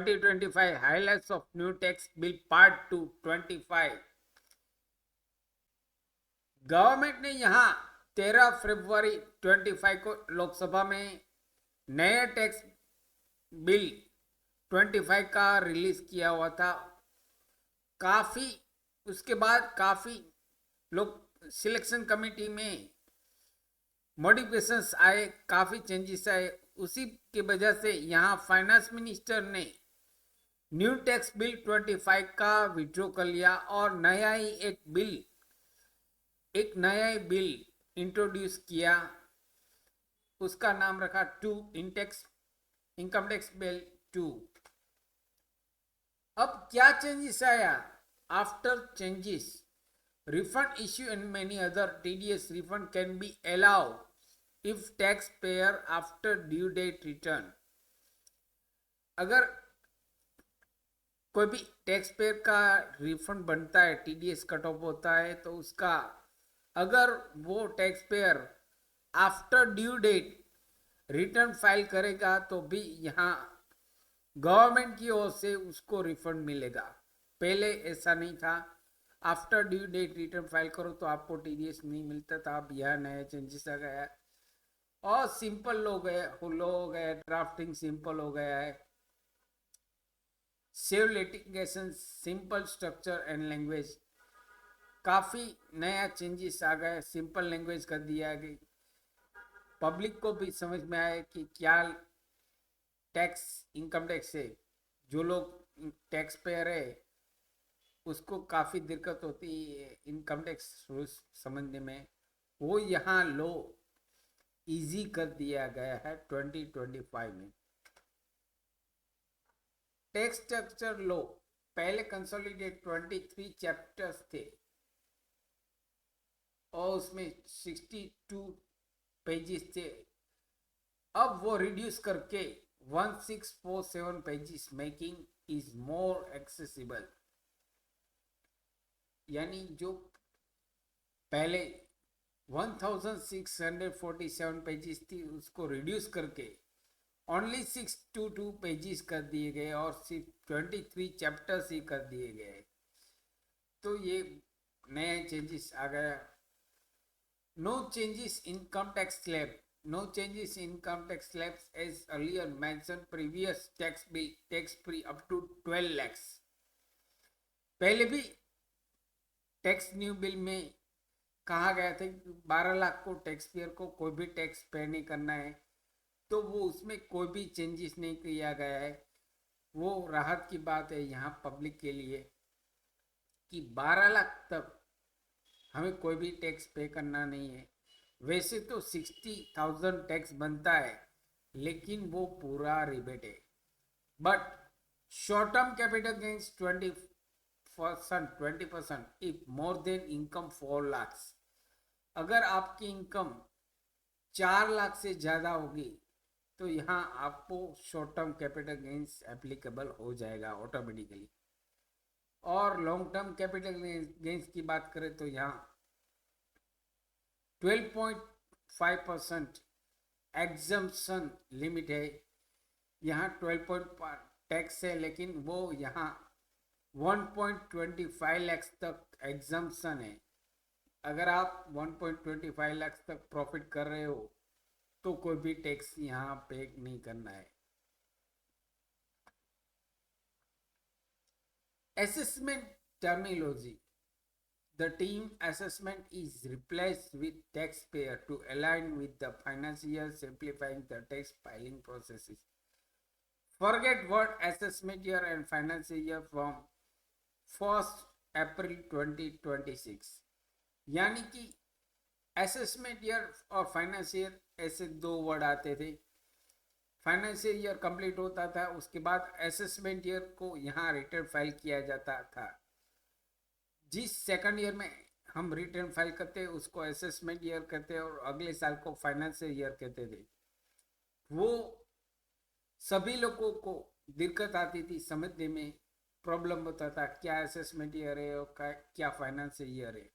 2025 highlights of new tax bill part 2 25। Government ने यहाँ 13 फरवरी 25 को लोकसभा में नया टैक्स बिल 25 का रिलीज किया हुआ था। काफी उसके बाद काफी लोग सिलेक्शन कमेटी में मॉडिफिकेशंस आए, काफी चेंजेस आए। उसी की वजह से यहाँ फाइनेंस मिनिस्टर ने न्यू टैक्स बिल 25 का विड्रॉ कर लिया और एक नया ही बिल इंट्रोड्यूस किया। उसका नाम रखा इनकम टैक्स बिल 2। अब क्या चेंजेस आया? After changes, refund issue and many other TDS refund can be allowed if taxpayer after due date return। अगर कोई भी टैक्स पेयर का रिफंड बनता है, टीडीएस कट ऑफ होता है, तो उसका अगर वो tax payer after due date return file करेगा तो भी यहाँ गवर्नमेंट की ओर से उसको रिफंड मिलेगा। पहले ऐसा नहीं था, after due date return file करो तो आपको टीडीएस नहीं मिलता था। अब यह नया चेंजेस आ गया है और सिंपल हो गया, ड्राफ्टिंग सिंपल हो गया है। Save litigation, simple structure and language, काफी नया चेंजेस आ गए, सिंपल लैंग्वेज कर दिया गई। पब्लिक को भी समझ में आए कि क्या इनकम टैक्स से जो लोग टैक्स पेयर है उसको काफी दिक्कत होती है इनकम टैक्स रूल्स समझने में। वो यहाँ लो इजी कर दिया गया है 2025 में। टैक्स स्ट्रक्चर लो, पहले कंसोलिडेट 23 चैप्टर्स थे और उसमें 62 पेजेस थे। अब वो रिड्यूस करके 1647 pages, making is more accessible. यानी जो पहले 1647 पेजेस थी उसको रिड्यूस करके ओनली 622 पेजेस कर दिए गए और सिर्फ 23 चैप्टर्स ही कर दिए गए। तो ये नए चेंजेस आ गया। No changes income tax slab, no changes income tax slabs as earlier mention previous tax bill tax free up to 12 lakhs। पहले भी टैक्स न्यू बिल में कहा गया था कि 12 लाख को टैक्स पेयर को कोई भी टैक्स पे नहीं करना है, तो वो उसमें कोई भी चेंजेस नहीं किया गया है। वो राहत की बात है यहाँ पब्लिक के लिए कि 12 लाख तक हमें कोई भी टैक्स पे करना नहीं है। वैसे तो 60,000 टैक्स बनता है लेकिन वो पूरा रिबेट है। But short term capital gains 20% if more than income 4 lakhs। अगर आपकी इनकम 4 लाख से ज्यादा होगी तो यहाँ आपको short term capital gains applicable हो जाएगा ऑटोमेटिकली। और लॉन्ग टर्म कैपिटल गेन्स की बात करें तो यहाँ 12.5% एग्जम्पशन लिमिट है। यहाँ 12 टैक्स है लेकिन वो यहाँ 1.25 lakhs तक एग्जम्पशन है। अगर आप 1.25 lakhs तक प्रॉफिट कर रहे हो तो कोई भी टैक्स यहाँ पे नहीं करना है। Assessment terminology, the term assessment is replaced with taxpayer to align with the financial simplifying the tax filing processes। Forget word assessment year and financial year from 1st April 2026। यानी कि असेसमेंट ईयर और financial ऐसे दो word आते थे। Financial year complete होता था, उसके बाद असेसमेंट ईयर को यहाँ रिटर्न फाइल किया जाता था। जिस सेकंड ईयर में हम रिटर्न फाइल करते उसको असेसमेंट ईयर कहते और अगले साल को फाइनेंशियल ईयर कहते थे। वो सभी लोगों को दिक्कत आती थी समझने में, प्रॉब्लम होता था क्या असेसमेंट ईयर है और क्या फाइनेंशियल ईयर है।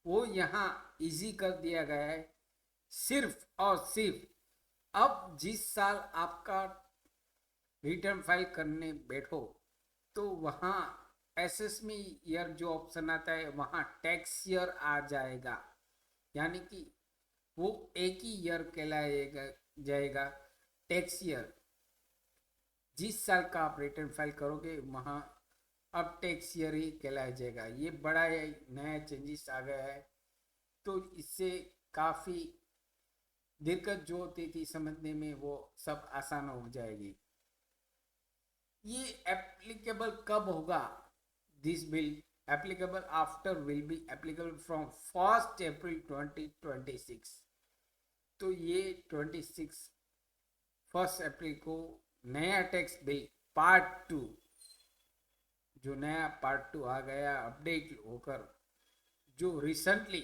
वो यहाँ इजी कर दिया गया है। सिर्फ और सिर्फ अब जिस साल आपका रिटर्न फाइल करने बैठो तो वहाँ एसेसमी ईयर जो ऑप्शन आता है वहाँ टैक्स ईयर आ जाएगा, यानी कि वो एक ही ईयर कहलाएगा जाएगा टैक्स ईयर। जिस साल का आप रिटर्न फाइल करोगे वहाँ अब टैक्स ईयर ही कहलाया जाएगा। ये बड़ा नया चेंजेस आ गया है, तो इससे काफ़ी दिक्कत जो होती थी समझने में वो सब आसान हो जाएगी। ये एप्लीकेबल कब होगा? This bill applicable after will be applicable from 1 अप्रैल 2026। तो ये 1 अप्रैल को नया टैक्स बिल पार्ट 2, जो नया पार्ट 2 आ गया अपडेट होकर, जो रिसेंटली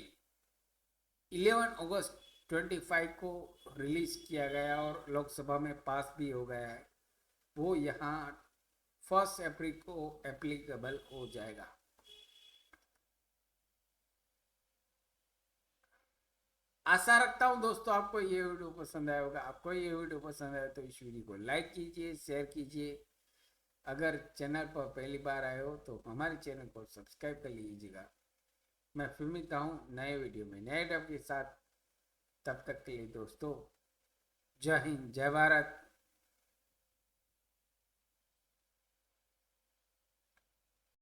11 अगस्त 25 को रिलीज किया गया और लोकसभा में पास भी हो गया है, वो यहाँ 1 अप्रैल को एप्लीकेबल हो जाएगा। आशा रखता हूँ दोस्तों आपको ये वीडियो पसंद आया होगा। आपको ये वीडियो पसंद आया तो इस वीडियो को लाइक कीजिए, शेयर कीजिए। अगर चैनल पर पहली बार आए हो तो हमारे चैनल को सब्सक्राइब कर लीजिएगा। मैं फिर मिलता हूँ नए वीडियो में नए टॉपिक के साथ। तब तक के लिए दोस्तों, जय हिंद, जय भारत।